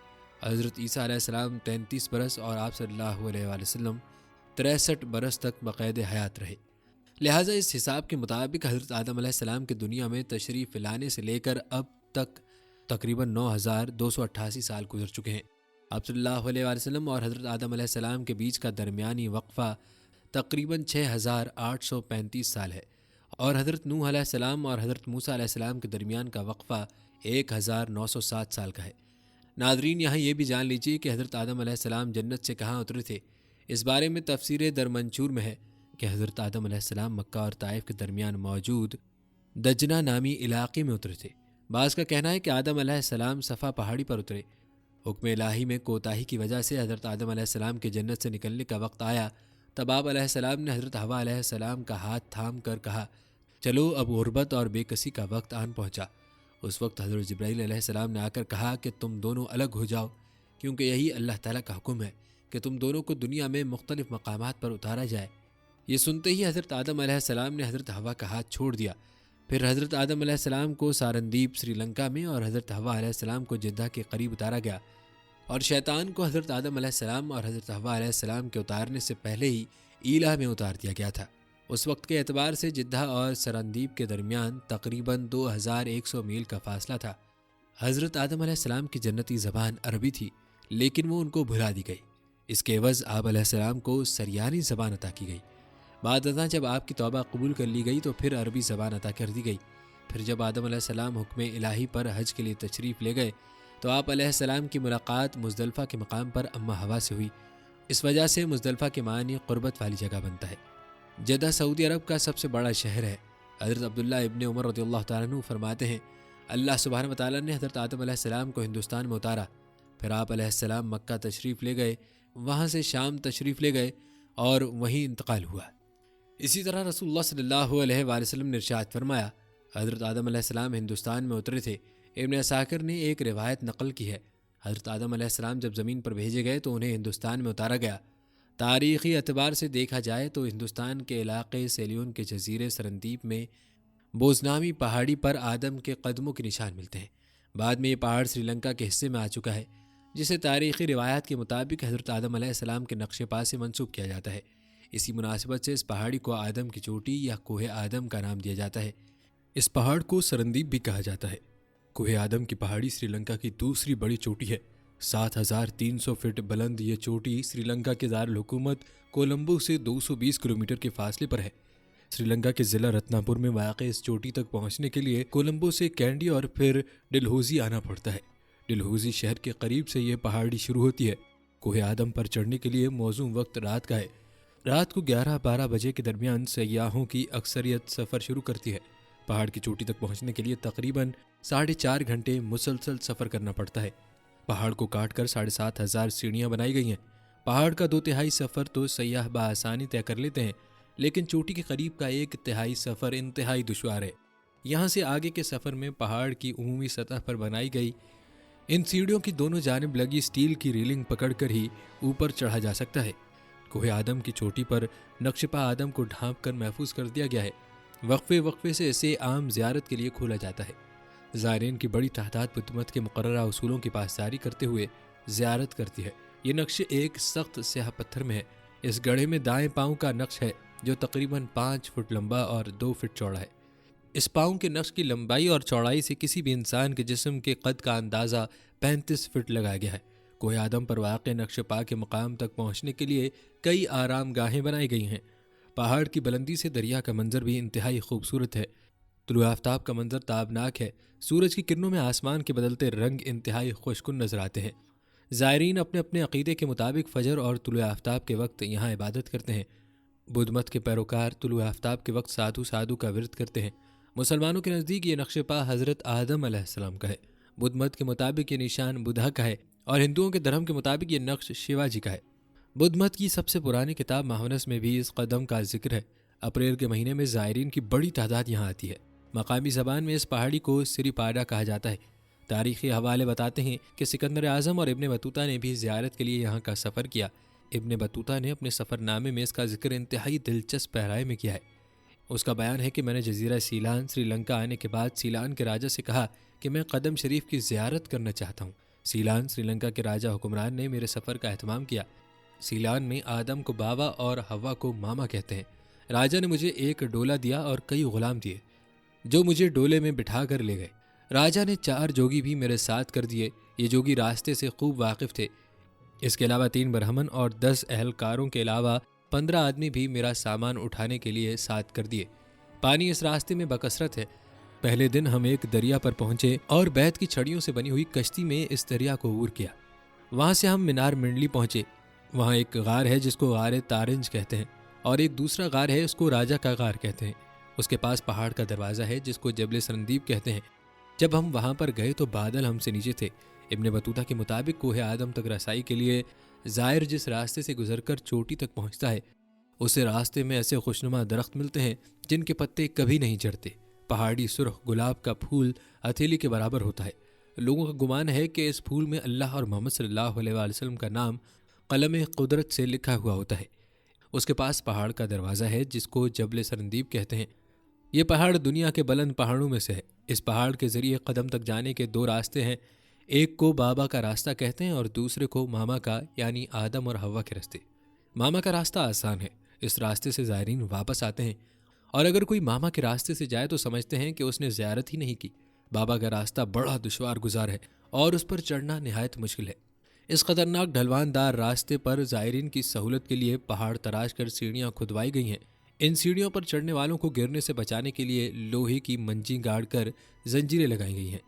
حضرت عیسیٰ علیہ السلام 33 برس، اور آپ صلی اللہ علیہ وآلہ وسلم 63 برس تک بقید حیات رہے۔ لہٰذا اس حساب کے مطابق حضرت آدم علیہ السلام کے دنیا میں تشریف لانے سے لے کر اب تک تقریباً 9288 سال گزر چکے ہیں۔ آپ صلی اللہ علیہ وآلہ وسلم اور حضرت آدم علیہ السلام کے بیچ کا درمیانی وقفہ تقریباً 6835 سال ہے، اور حضرت نوح علیہ السلام اور حضرت موسیٰ علیہ السلام کے درمیان کا وقفہ 1907 سال کا ہے۔ ناظرین، یہاں یہ بھی جان لیجیے کہ حضرت آدم علیہ السلام جنت سے کہاں اترے تھے۔ اس بارے میں تفسیر درمنشور میں ہے کہ حضرت آدم علیہ السلام مکہ اور طائف کے درمیان موجود دجنہ نامی علاقے میں اترے تھے۔ بعض کا کہنا ہے کہ آدم علیہ السلام صفا پہاڑی پر اترے۔ حکم الہی میں کوتاہی کی وجہ سے حضرت آدم علیہ السلام کے جنت سے نکلنے کا وقت آیا، تب آپ علیہ السلام نے حضرت حوا علیہ السلام کا ہاتھ تھام کر کہا، چلو اب غربت اور بے کسی کا وقت آن پہنچا۔ اس وقت حضرت جبرائیل علیہ السلام نے آ کر کہا کہ تم دونوں الگ ہو جاؤ، کیونکہ یہی اللہ تعالیٰ کا حکم ہے کہ تم دونوں کو دنیا میں مختلف مقامات پر اتارا جائے۔ یہ سنتے ہی حضرت آدم علیہ السلام نے حضرت حوا کا ہاتھ چھوڑ دیا۔ پھر حضرت آدم علیہ السلام کو سارندیپ سری لنکا میں اور حضرت حوا علیہ السلام کو جدہ کے قریب اتارا گیا، اور شیطان کو حضرت آدم علیہ السلام اور حضرت حوا علیہ السلام کے اتارنے سے پہلے ہی ایلا میں اتار دیا گیا تھا۔ اس وقت کے اعتبار سے جدہ اور سرندیب کے درمیان تقریباً 2100 میل کا فاصلہ تھا۔ حضرت آدم علیہ السلام کی جنتی زبان عربی تھی، لیکن وہ ان کو بھلا دی گئی۔ اس کے عوض آپ علیہ السلام کو سریانی زبان عطا کی گئی۔ بعد ازاں جب آپ کی توبہ قبول کر لی گئی تو پھر عربی زبان عطا کر دی گئی۔ پھر جب آدم علیہ السلام حکم الہی پر حج کے لیے تشریف لے گئے تو آپ علیہ السلام کی ملاقات مزدلفہ کے مقام پر اما ہوا سے ہوئی۔ اس وجہ سے مزدلفہ کے معنی قربت والی جگہ بنتا ہے۔ جدہ سعودی عرب کا سب سے بڑا شہر ہے۔ حضرت عبداللہ ابن عمر رضی اللہ تعالیٰ عنہ فرماتے ہیں، اللہ سبحانہ وتعالیٰ نے حضرت آدم علیہ السلام کو ہندوستان میں اتارا، پھر آپ علیہ السلام مکہ تشریف لے گئے، وہاں سے شام تشریف لے گئے اور وہیں انتقال ہوا۔ اسی طرح رسول اللہ صلی اللہ علیہ وآلہ وسلم نے ارشاد فرمایا، حضرت آدم علیہ السلام ہندوستان میں اترے تھے۔ ابن عساکر نے ایک روایت نقل کی ہے، حضرت آدم علیہ السلام جب زمین پر بھیجے گئے تو انہیں ہندوستان میں اتارا گیا۔ تاریخی اعتبار سے دیکھا جائے تو ہندوستان کے علاقے سیلیون کے جزیرے سرندیپ میں بوزنامی پہاڑی پر آدم کے قدموں کے نشان ملتے ہیں۔ بعد میں یہ پہاڑ سری لنکا کے حصے میں آ چکا ہے، جسے تاریخی روایات کے مطابق حضرت آدم علیہ السلام کے نقش پا سے منسوب کیا جاتا ہے۔ اسی مناسبت سے اس پہاڑی کو آدم کی چوٹی یا کوہ آدم کا نام دیا جاتا ہے۔ اس پہاڑ کو سرندیپ بھی کہا جاتا ہے۔ کوہ آدم کی پہاڑی سری لنکا کی دوسری بڑی چوٹی ہے۔ 7300 فٹ بلند یہ چوٹی سری لنکا کے دارالحکومت کولمبو سے 220 کلومیٹر کے فاصلے پر ہے۔ سری لنکا کے ضلع رتنا پور میں واقع اس چوٹی تک پہنچنے کے لیے کولمبو سے کینڈی اور پھر ڈلہوزی آنا پڑتا ہے۔ ڈلہوزی شہر کے قریب سے یہ پہاڑی شروع ہوتی ہے۔ کوہ آدم پر چڑھنے کے لیے موزوں وقت رات کا ہے۔ رات کو 11-12 بجے کے درمیان سیاحوں کی اکثریت سفر شروع کرتی ہے۔ پہاڑ کی چوٹی تک پہنچنے کے لیے تقریباً 4.5 گھنٹے مسلسل سفر کرنا پڑتا ہے۔ پہاڑ کو کاٹ کر 7500 سیڑھیاں بنائی گئی ہیں۔ پہاڑ کا 2/3 سفر تو سیاح بآسانی طے کر لیتے ہیں، لیکن چوٹی کے قریب کا 1/3 سفر انتہائی دشوار ہے۔ یہاں سے آگے کے سفر میں پہاڑ کی عمومی سطح پر بنائی گئی ان سیڑھیوں کی دونوں جانب لگی اسٹیل کی ریلنگ پکڑ کر ہی اوپر چڑھا جا سکتا ہے۔ کوہ آدم کی چوٹی پر نقش پا آدم کو ڈھانپ کر محفوظ کر دیا گیا ہے۔ وقفے سے اسے عام زیارت کے لیے کھولا جاتا ہے۔ زائرین کی بڑی تعداد بدھ مت کے مقررہ اصولوں کی پاسداری کرتے ہوئے زیارت کرتی ہے۔ یہ نقش ایک سخت سیاہ پتھر میں ہے۔ اس گڑھے میں دائیں پاؤں کا نقش ہے جو تقریباً 5 فٹ لمبا اور 2 فٹ چوڑا ہے۔ اس پاؤں کے نقش کی لمبائی اور چوڑائی سے کسی بھی انسان کے جسم کے قد کا اندازہ 35 فٹ لگایا گیا ہے۔ کوہ آدم پر واقع نقش پا کے مقام تک پہنچنے کے لیے کئی آرام گاہیں بنائی گئی ہیں۔ پہاڑ کی بلندی سے دریا کا منظر بھی انتہائی خوبصورت ہے۔ طلوع آفتاب کا منظر تابناک ہے۔ سورج کی کرنوں میں آسمان کے بدلتے رنگ انتہائی خوشکن نظر آتے ہیں۔ زائرین اپنے اپنے عقیدے کے مطابق فجر اور طلوع آفتاب کے وقت یہاں عبادت کرتے ہیں۔ بدھ مت کے پیروکار طلوع آفتاب کے وقت سادھو کا ورد کرتے ہیں۔ مسلمانوں کے نزدیک یہ نقش پا حضرت آدم علیہ السلام کا ہے۔ بدھ مت کے مطابق یہ نشان بدھا کا ہے اور ہندوؤں کے دھرم کے مطابق یہ نقش شیوا جی کا ہے۔ بدھ مت کی سب سے پرانی کتاب مہاونس میں بھی اس قدم کا ذکر ہے۔ اپریل کے مہینے میں زائرین کی بڑی تعداد یہاں آتی ہے۔ مقامی زبان میں اس پہاڑی کو سری پاڈا کہا جاتا ہے۔ تاریخی حوالے بتاتے ہیں کہ سکندر اعظم اور ابن بطوطہ نے بھی زیارت کے لیے یہاں کا سفر کیا۔ ابن بطوطہ نے اپنے سفر نامے میں اس کا ذکر انتہائی دلچسپ پیرائے میں کیا ہے۔ اس کا بیان ہے کہ میں نے جزیرہ سیلان سری لنکا آنے کے بعد سیلان کے راجہ سے کہا کہ میں قدم شریف کی زیارت کرنا چاہتا ہوں۔ سیلان سری لنکا کے راجہ حکمران نے میرے سفر کا اہتمام کیا۔ سیلان میں آدم کو بابا اور ہوا کو ماما کہتے ہیں۔ راجہ نے مجھے ایک ڈولا دیا اور کئی غلام دیے جو مجھے ڈولے میں بٹھا کر لے گئے۔ راجہ نے 4 جوگی بھی میرے ساتھ کر دیے۔ یہ جوگی راستے سے خوب واقف تھے۔ اس کے علاوہ 3 برہمن اور 10 اہلکاروں کے علاوہ 15 آدمی بھی میرا سامان اٹھانے کے لیے ساتھ کر دیے۔ پانی اس راستے میں بکثرت ہے۔ پہلے دن ہم ایک دریا پر پہنچے اور بیت کی چھڑیوں سے بنی ہوئی کشتی میں اس دریا کو عبور کیا۔ وہاں سے ہم مینار منڈلی پہنچے۔ وہاں ایک غار ہے جس کو غار تارنج کہتے ہیں اور ایک دوسرا غار ہے اس کو راجہ کا غار کہتے ہیں۔ اس کے پاس پہاڑ کا دروازہ ہے جس کو جبل سرندیپ کہتے ہیں۔ جب ہم وہاں پر گئے تو بادل ہم سے نیچے تھے۔ ابن بطوطہ کے مطابق کوہ آدم تک رسائی کے لیے زائر جس راستے سے گزر کر چوٹی تک پہنچتا ہے اسے راستے میں ایسے خوشنما درخت ملتے ہیں جن کے پتے کبھی نہیں جھڑتے۔ پہاڑی سرخ گلاب کا پھول ہتھیلی کے برابر ہوتا ہے۔ لوگوں کا گمان ہے کہ اس پھول میں اللہ اور محمد صلی اللہ علیہ وآلہ وسلم کا نام قلم قدرت سے لکھا ہوا ہوتا ہے۔ اس کے پاس پہاڑ کا دروازہ ہے جس کو جبل سرندیپ کہتے ہیں۔ یہ پہاڑ دنیا کے بلند پہاڑوں میں سے ہے۔ اس پہاڑ کے ذریعے قدم تک جانے کے 2 راستے ہیں۔ ایک کو بابا کا راستہ کہتے ہیں اور دوسرے کو ماما کا، یعنی آدم اور حوا کے راستے۔ ماما کا راستہ آسان ہے، اس راستے سے زائرین واپس آتے ہیں، اور اگر کوئی ماما کے راستے سے جائے تو سمجھتے ہیں کہ اس نے زیارت ہی نہیں کی۔ بابا کا راستہ بڑا دشوار گزار ہے اور اس پر چڑھنا نہایت مشکل ہے۔ اس خطرناک ڈھلوان دار راستے پر زائرین کی سہولت کے لیے پہاڑ تراش کر سیڑھیاں کھدوائی گئی ہیں۔ ان سیڑھیوں پر چڑھنے والوں کو گرنے سے بچانے کے لیے لوہے کی منجی گاڑ کر زنجیریں لگائی گئی ہیں۔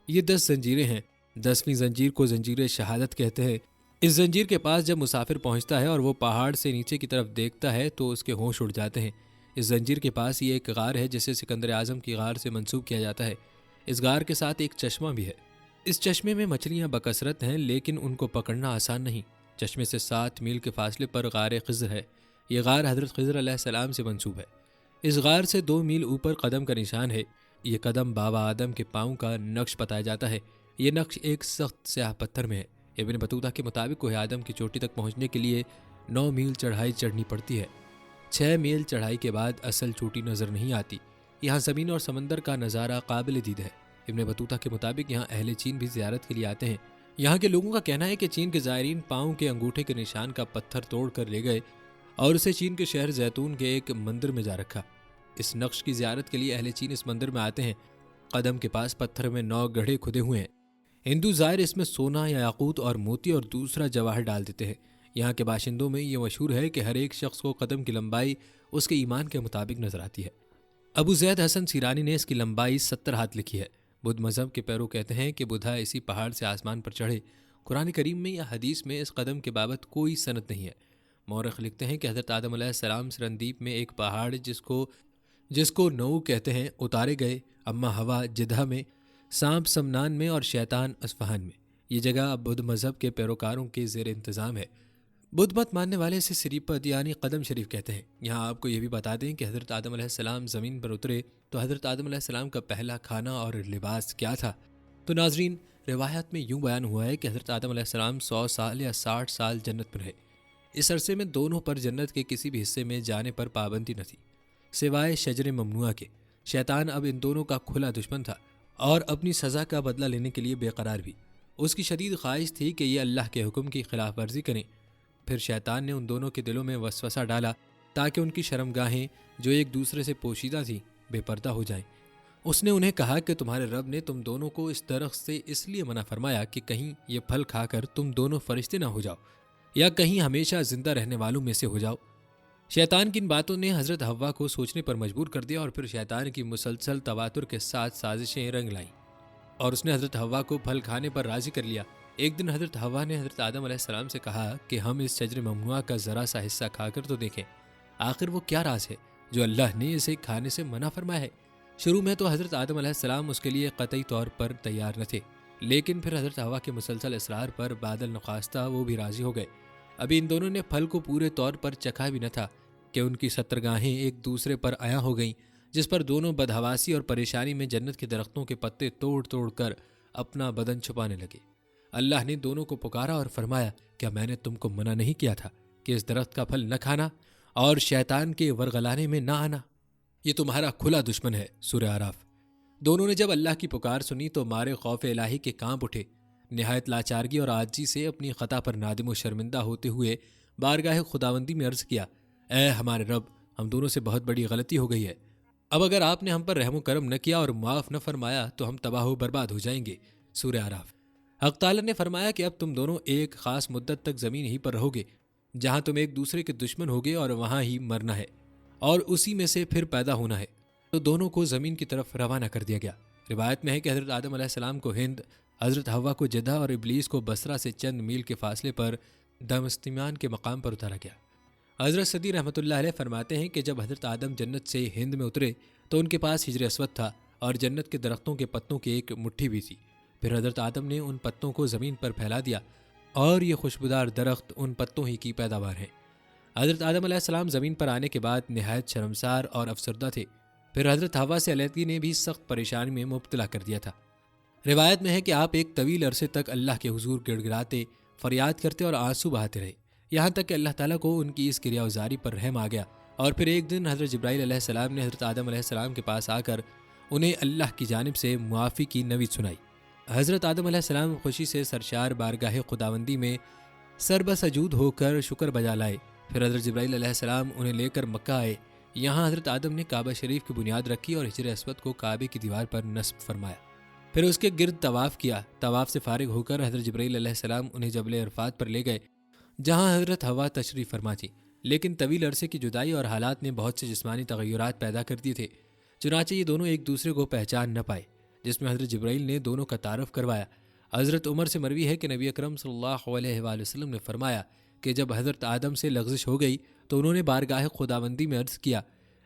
یہ 10 زنجیریں ہیں۔ 10ویں زنجیر کو زنجیر شہادت کہتے ہیں۔ اس زنجیر کے پاس جب مسافر پہنچتا ہے اور وہ پہاڑ سے نیچے کی طرف دیکھتا ہے تو اس کے ہوش اڑ جاتے ہیں۔ اس زنجیر کے پاس یہ ایک غار ہے جسے سکندر اعظم کی غار سے منسوب کیا جاتا ہے۔ اس غار کے ساتھ ایک چشمہ بھی ہے۔ اس چشمے میں مچھلیاں بکثرت ہیں، لیکن ان کو پکڑنا آسان نہیں۔ چشمے سے 7 میل کے فاصلے پر غار خضر ہے۔ یہ غار حضرت خضر علیہ السلام سے منسوب ہے۔ اس غار سے 2 میل اوپر قدم کا نشان ہے۔ یہ قدم بابا آدم کے پاؤں کا نقش بتایا جاتا ہے۔ یہ نقش ایک سخت سیاہ پتھر میں ہے۔ ابن بطوطہ کے مطابق کوہ آدم کی چوٹی تک پہنچنے کے لیے 9 میل چڑھائی چڑھنی پڑتی ہے۔ 6 میل چڑھائی کے بعد اصل چوٹی نظر نہیں آتی۔ یہاں زمین اور سمندر کا نظارہ قابل دید ہے۔ ابن بطوطہ کے مطابق یہاں اہل چین بھی زیارت کے لیے آتے ہیں۔ یہاں کے لوگوں کا کہنا ہے کہ چین کے زائرین پاؤں کے انگوٹھے کے نشان کا پتھر توڑ کر لے گئے اور اسے چین کے شہر زیتون کے ایک مندر میں جا رکھا۔ اس نقش کی زیارت کے لیے اہل چین اس مندر میں آتے ہیں۔ قدم کے پاس پتھر میں 9 گڑھے کھدے ہوئے ہیں۔ ہندو زائر اس میں سونا یا یاقوت اور موتی اور دوسرا جواہر ڈال دیتے ہیں۔ یہاں کے باشندوں میں یہ مشہور ہے کہ ہر ایک شخص کو قدم کی لمبائی اس کے ایمان کے مطابق نظر آتی ہے۔ ابو زید حسن سیرانی نے اس کی لمبائی 70 ہاتھ لکھی ہے۔ بدھ مذہب کے پیرو کہتے ہیں کہ بدھا اسی پہاڑ سے آسمان پر چڑھے۔ قرآن کریم میں یا حدیث میں اس قدم کے بابت کوئی سند نہیں ہے۔ مورخ لکھتے ہیں کہ حضرت آدم علیہ السلام سرندیپ میں ایک پہاڑ جس کو نو کہتے ہیں اتارے گئے، اما ہوا جدہ میں، سانپ سمنان میں اور شیطان اصفہان میں۔ یہ جگہ اب بدھ مذہب کے پیروکاروں کے زیر انتظام ہے۔ بدھ مت ماننے والے اسے سری پد یعنی قدم شریف کہتے ہیں۔ یہاں آپ کو یہ بھی بتا دیں کہ حضرت آدم علیہ السلام زمین پر اترے تو حضرت آدم علیہ السلام کا پہلا کھانا اور لباس کیا تھا؟ تو ناظرین، روایت میں یوں بیان ہوا ہے کہ حضرت آدم علیہ السلام 100 سال یا 60 سال جنت میں رہے۔ اس عرصے میں دونوں پر جنت کے کسی بھی حصے میں جانے پر پابندی نہ تھی سوائے شجر ممنوعہ کے۔ شیطان اب ان دونوں کا کھلا دشمن تھا اور اپنی سزا کا بدلہ لینے کے لیے بے قرار بھی۔ اس کی شدید خواہش تھی کہ یہ اللہ کے حکم کی خلاف ورزی کریں۔ پھر شیطان نے ان دونوں کے دلوں میں وسوسہ ڈالا تاکہ ان کی شرمگاہیں جو ایک دوسرے سے پوشیدہ تھیں بے پردہ ہو جائیں۔ اس نے انہیں کہا کہ تمہارے رب نے تم دونوں کو اس درخت سے اس لیے منع فرمایا کہ کہیں یہ پھل کھا کر تم دونوں فرشتے نہ ہو جاؤ یا کہیں ہمیشہ زندہ رہنے والوں میں سے ہو جاؤ۔ شیطان کی ان باتوں نے حضرت حوا کو سوچنے پر مجبور کر دیا اور پھر شیطان کی مسلسل تواتر کے ساتھ سازشیں رنگ لائیں اور اس نے حضرت حوا کو پھل کھانے پر راضی کر لیا۔ ایک دن حضرت حوا نے حضرت آدم علیہ السلام سے کہا کہ ہم اس شجر ممنوعہ کا ذرا سا حصہ کھا کر تو دیکھیں، آخر وہ کیا راز ہے جو اللہ نے اسے کھانے سے منع فرمایا ہے۔ شروع میں تو حضرت آدم علیہ السلام اس کے لیے قطعی طور پر تیار نہ تھے، لیکن پھر حضرت حوا کے مسلسل اصرار پر بادل نخواستہ وہ بھی راضی ہو گئے۔ ابھی ان دونوں نے پھل کو پورے طور پر چکھا بھی نہ تھا کہ ان کی 70 گاہیں ایک دوسرے پر عیاں ہو گئیں، جس پر دونوں بدحواسی اور پریشانی میں جنت کے درختوں کے پتے توڑ توڑ کر اپنا بدن چھپانے لگے۔ اللہ نے دونوں کو پکارا اور فرمایا، کیا میں نے تم کو منع نہیں کیا تھا کہ اس درخت کا پھل نہ کھانا اور شیطان کے ورغلانے میں نہ آنا؟ یہ تمہارا کھلا دشمن ہے۔ سورہ اعراف۔ دونوں نے جب اللہ کی پکار سنی تو مارے خوف الہی کے کانپ اٹھے۔ نہایت لاچارگی اور عاجزی سے اپنی خطا پر نادم و شرمندہ ہوتے ہوئے بارگاہ خداوندی میں عرض کیا، اے ہمارے رب، ہم دونوں سے بہت بڑی غلطی ہو گئی ہے۔ اب اگر آپ نے ہم پر رحم و کرم نہ کیا اور معاف نہ فرمایا تو ہم تباہ و برباد ہو جائیں گے۔ سورہ اعراف۔ حق تعالی نے فرمایا کہ اب تم دونوں ایک خاص مدت تک زمین ہی پر رہو گے جہاں تم ایک دوسرے کے دشمن ہوگے اور وہاں ہی مرنا ہے اور اسی میں سے پھر پیدا ہونا ہے۔ تو دونوں کو زمین کی طرف روانہ کر دیا گیا۔ روایت میں ہے کہ حضرت آدم علیہ السلام کو ہند، حضرت حوا کو جدہ اور ابلیس کو بصرہ سے چند میل کے فاصلے پر دمستمیان کے مقام پر اتارا گیا۔ حضرت صدی رحمۃ اللہ علیہ فرماتے ہیں کہ جب حضرت آدم جنت سے ہند میں اترے تو ان کے پاس حجر اسود تھا اور جنت کے درختوں کے پتوں کی ایک مٹھی بھی تھی۔ پھر حضرت آدم نے ان پتوں کو زمین پر پھیلا دیا اور یہ خوشبودار درخت ان پتوں ہی کی پیداوار ہے۔ حضرت آدم علیہ السلام زمین پر آنے کے بعد نہایت شرمسار اور افسردہ تھے۔ پھر حضرت حوا سے علیحدگی نے بھی سخت پریشانی میں مبتلا کر دیا تھا۔ روایت میں ہے کہ آپ ایک طویل عرصے تک اللہ کے حضور گڑ گڑاتے، فریاد کرتے اور آنسو بہاتے رہے، یہاں تک کہ اللہ تعالیٰ کو ان کی اس کریا ازاری پر رحم آ گیا اور پھر ایک دن حضرت جبرائیل علیہ السلام نے حضرت آدم علیہ السلام کے پاس آ کر انہیں اللہ کی جانب سے معافی کی نوید سنائی۔ حضرت آدم علیہ السلام خوشی سے سرشار بارگاہ خداوندی میں سربسجود ہو کر شکر بجا لائے۔ پھر حضرت جبرائیل علیہ السلام انہیں لے کر مکہ آئے۔ یہاں حضرت آدم نے کعبہ شریف کی بنیاد رکھی اور حجر اسود کو کعبے کی دیوار پر نصب فرمایا۔ پھر اس کے گرد طواف کیا۔ طواف سے فارغ ہو کر حضرت جبرائیل علیہ السلام انہیں جبل عرفات پر لے گئے، جہاں حضرت حوا تشریف فرما تھی۔ لیکن طویل عرصے کی جدائی اور حالات نے بہت سے جسمانی تغیرات پیدا کر دیے تھے، چنانچہ یہ دونوں ایک دوسرے کو پہچان نہ پائے، جس میں حضرت جبرائیل نے دونوں کا تعارف کروایا۔ حضرت عمر سے مروی ہے کہ نبی اکرم صلی اللہ علیہ وآلہ وسلم نے فرمایا کہ جب حضرت آدم سے لغزش ہو گئی تو انہوں نے بارگاہ خداوندی میں عرض کیا،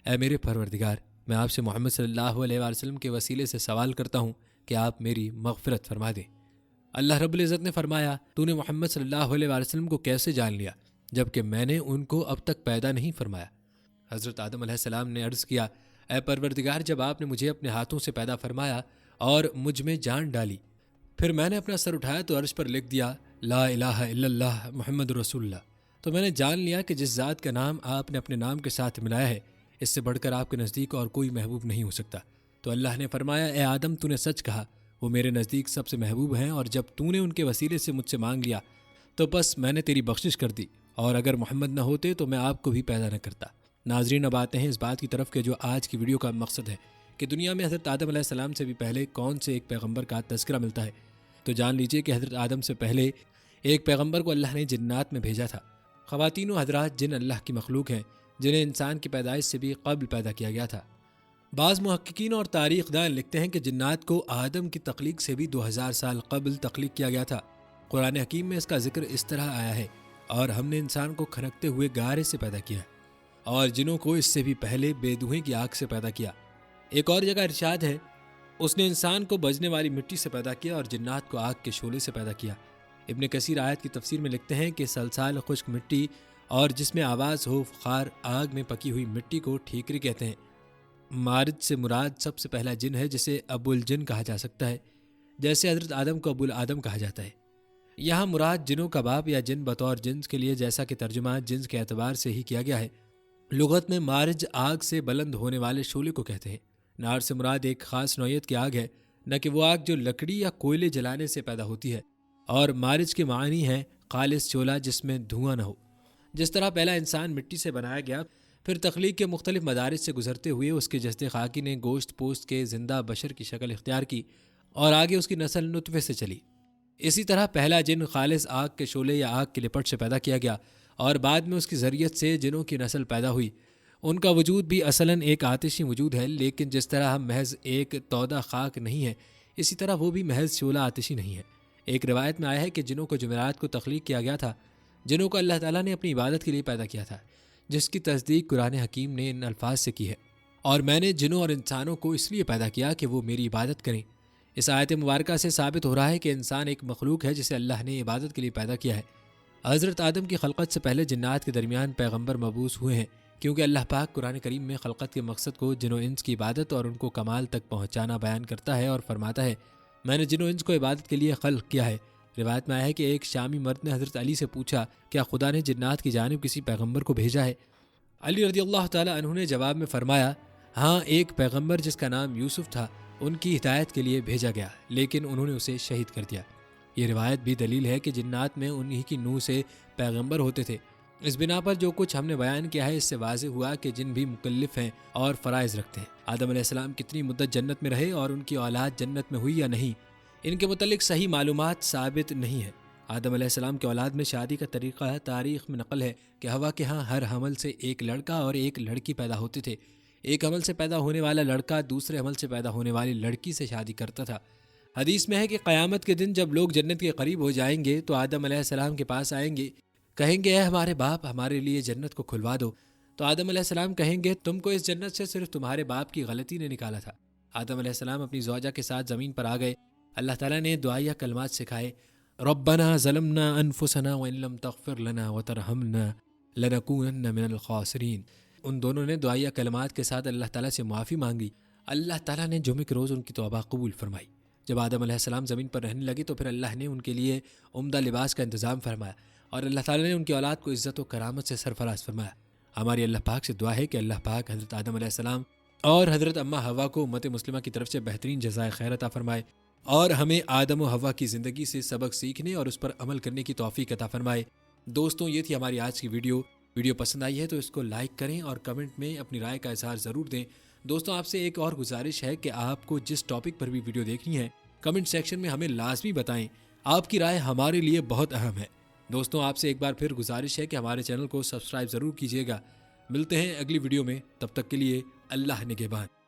اے میرے پروردگار، میں آپ سے محمد صلی اللہ علیہ وآلہ وسلم کے وسیلے سے سوال کرتا ہوں کہ آپ میری مغفرت فرما دیں۔ اللہ رب العزت نے فرمایا، تو نے محمد صلی اللہ علیہ وآلہ وسلم کو کیسے جان لیا جبکہ میں نے ان کو اب تک پیدا نہیں فرمایا؟ حضرت آدم علیہ السلام نے عرض کیا، اے پروردگار، جب آپ نے مجھے اپنے ہاتھوں سے پیدا فرمایا اور مجھ میں جان ڈالی، پھر میں نے اپنا سر اٹھایا تو عرش پر لکھ دیا لا الہ الا اللہ محمد رسول اللہ، تو میں نے جان لیا کہ جس ذات کا نام آپ نے اپنے نام کے ساتھ ملایا ہے، اس سے بڑھ کر آپ کے نزدیک اور کوئی محبوب نہیں ہو سکتا۔ تو اللہ نے فرمایا، اے آدم، تو نے سچ کہا، وہ میرے نزدیک سب سے محبوب ہیں، اور جب تو نے ان کے وسیلے سے مجھ سے مانگ لیا تو بس میں نے تیری بخشش کر دی، اور اگر محمد نہ ہوتے تو میں آپ کو بھی پیدا نہ کرتا۔ ناظرین، اب آتے ہیں اس بات کی طرف کہ جو آج کی ویڈیو کا مقصد ہے کہ دنیا میں حضرت آدم علیہ السلام سے بھی پہلے کون سے ایک پیغمبر کا تذکرہ ملتا ہے۔ تو جان لیجئے کہ حضرت آدم سے پہلے ایک پیغمبر کو اللہ نے جنات میں بھیجا تھا۔ خواتین و حضرات، جن اللہ کی مخلوق ہیں جنہیں انسان کی پیدائش سے بھی قبل پیدا کیا گیا تھا۔ بعض محققین اور تاریخ دان لکھتے ہیں کہ جنات کو آدم کی تخلیق سے بھی 2000 سال قبل تخلیق کیا گیا تھا۔ قرآن حکیم میں اس کا ذکر اس طرح آیا ہے، اور ہم نے انسان کو کھنکتے ہوئے گارے سے پیدا کیا اور جنوں کو اس سے بھی پہلے بے دھوئیں کی آگ سے پیدا کیا۔ ایک اور جگہ ارشاد ہے، اس نے انسان کو بجنے والی مٹی سے پیدا کیا اور جنات کو آگ کے شعلے سے پیدا کیا۔ ابن کثیر آیت کی تفسیر میں لکھتے ہیں کہ سلسال خشک مٹی اور جس میں آواز ہو فخار آگ میں پکی ہوئی مٹی کو ٹھیکری کہتے ہیں۔ مارج سے مراد سب سے پہلا جن ہے جسے ابو الجن کہا جا سکتا ہے، جیسے حضرت آدم کو ابو الآدم کہا جاتا ہے۔ یہاں مراد جنوں کا باپ یا جن بطور جنس کے لیے، جیسا کہ ترجمہ جنس کے اعتبار سے ہی کیا گیا ہے۔ لغت میں مارج آگ سے بلند ہونے والے شعلے کو کہتے ہیں۔ نار سے مراد ایک خاص نوعیت کی آگ ہے، نہ کہ وہ آگ جو لکڑی یا کوئلے جلانے سے پیدا ہوتی ہے، اور مارج کے معنی ہے خالص شعلہ جس میں دھواں نہ ہو۔ جس طرح پہلا انسان مٹی سے بنایا گیا، پھر تخلیق کے مختلف مدارج سے گزرتے ہوئے اس کے جسد خاکی نے گوشت پوست کے زندہ بشر کی شکل اختیار کی، اور آگے اس کی نسل نطفے سے چلی۔ اسی طرح پہلا جن خالص آگ کے شعلے یا آگ کے لپٹ سے پیدا کیا گیا، اور بعد میں اس کی ذریت سے جنوں کی نسل پیدا ہوئی۔ ان کا وجود بھی اصلاً ایک آتشی وجود ہے، لیکن جس طرح ہم محض ایک تودہ خاک نہیں ہے، اسی طرح وہ بھی محض شعلہ آتشی نہیں ہے۔ ایک روایت میں آیا ہے کہ جنوں کو جمعرات کو تخلیق کیا گیا تھا، جنوں کو اللہ تعالیٰ نے اپنی عبادت کے لیے پیدا کیا تھا، جس کی تصدیق قرآن حکیم نے ان الفاظ سے کی ہے، اور میں نے جنوں اور انسانوں کو اس لیے پیدا کیا کہ وہ میری عبادت کریں۔ اس آیت مبارکہ سے ثابت ہو رہا ہے کہ انسان ایک مخلوق ہے جسے اللہ نے عبادت کے لیے پیدا کیا ہے۔ حضرت آدم کی خلقت سے پہلے جنات کے درمیان پیغمبر مبعوث ہوئے ہیں، کیونکہ اللہ پاک قرآن کریم میں خلقت کے مقصد کو جن و انس کی عبادت اور ان کو کمال تک پہنچانا بیان کرتا ہے اور فرماتا ہے، میں نے جن و انس کو عبادت کے لیے خلق کیا ہے۔ روایت میں آیا ہے کہ ایک شامی مرد نے حضرت علی سے پوچھا، کیا خدا نے جنات کی جانب کسی پیغمبر کو بھیجا ہے؟ علی رضی اللہ تعالیٰ عنہ نے جواب میں فرمایا، ہاں، ایک پیغمبر جس کا نام یوسف تھا، ان کی ہدایت کے لیے بھیجا گیا، لیکن انہوں نے اسے شہید کر دیا۔ یہ روایت بھی دلیل ہے کہ جنات میں انہی کی نوح سے پیغمبر ہوتے تھے۔ اس بنا پر جو کچھ ہم نے بیان کیا ہے، اس سے واضح ہوا کہ جن بھی مکلف ہیں اور فرائض رکھتے ہیں۔ آدم علیہ السلام کتنی مدت جنت میں رہے اور ان کی اولاد جنت میں ہوئی یا نہیں، ان کے متعلق صحیح معلومات ثابت نہیں ہے۔ آدم علیہ السلام کی اولاد میں شادی کا طریقہ ہے، تاریخ میں نقل ہے کہ حوا کے ہاں ہر حمل سے ایک لڑکا اور ایک لڑکی پیدا ہوتے تھے۔ ایک حمل سے پیدا ہونے والا لڑکا دوسرے حمل سے پیدا ہونے والی لڑکی سے شادی کرتا تھا۔ حدیث میں ہے کہ قیامت کے دن جب لوگ جنت کے قریب ہو جائیں گے تو آدم علیہ السلام کے پاس آئیں گے، کہیں گے، اے ہمارے باپ، ہمارے لیے جنت کو کھلوا دو۔ تو آدم علیہ السلام کہیں گے، تم کو اس جنت سے صرف تمہارے باپ کی غلطی نے نکالا تھا۔ آدم علیہ السلام اپنی زوجہ کے ساتھ زمین پر آ گئے۔ اللہ تعالیٰ نے دعائیہ کلمات سکھائے، ربنا ظلمنا انفسنا وان لم تغفر لنا وترحمنا لنکونن من الخاسرین۔ ان دونوں نے دعائیہ کلمات کے ساتھ اللہ تعالیٰ سے معافی مانگی۔ اللہ تعالیٰ نے جمعے کے روز ان کی توبہ قبول فرمائی۔ جب آدم علیہ السلام زمین پر رہنے لگے تو پھر اللہ نے ان کے لیے عمدہ لباس کا انتظام فرمایا، اور اللہ تعالیٰ نے ان کی اولاد کو عزت و کرامت سے سرفراز فرمایا۔ ہماری اللہ پاک سے دعا ہے کہ اللہ پاک حضرت آدم علیہ السلام اور حضرت اماں حوا کو امت مسلمہ کی طرف سے بہترین جزائے خیر عطا فرمائے۔ اور ہمیں آدم و حوا کی زندگی سے سبق سیکھنے اور اس پر عمل کرنے کی توفیق عطا فرمائے۔ دوستوں، یہ تھی ہماری آج کی ویڈیو پسند آئی ہے تو اس کو لائک کریں اور کمنٹ میں اپنی رائے کا اظہار ضرور دیں۔ دوستوں، آپ سے ایک اور گزارش ہے کہ آپ کو جس ٹاپک پر بھی ویڈیو دیکھنی ہے کمنٹ سیکشن میں ہمیں لازمی بتائیں، آپ کی رائے ہمارے لیے بہت اہم ہے۔ دوستوں، آپ سے ایک بار پھر گزارش ہے کہ ہمارے چینل کو سبسکرائب ضرور کیجیے گا۔ ملتے ہیں اگلی ویڈیو میں، تب تک کے لیے اللہ نگہبان۔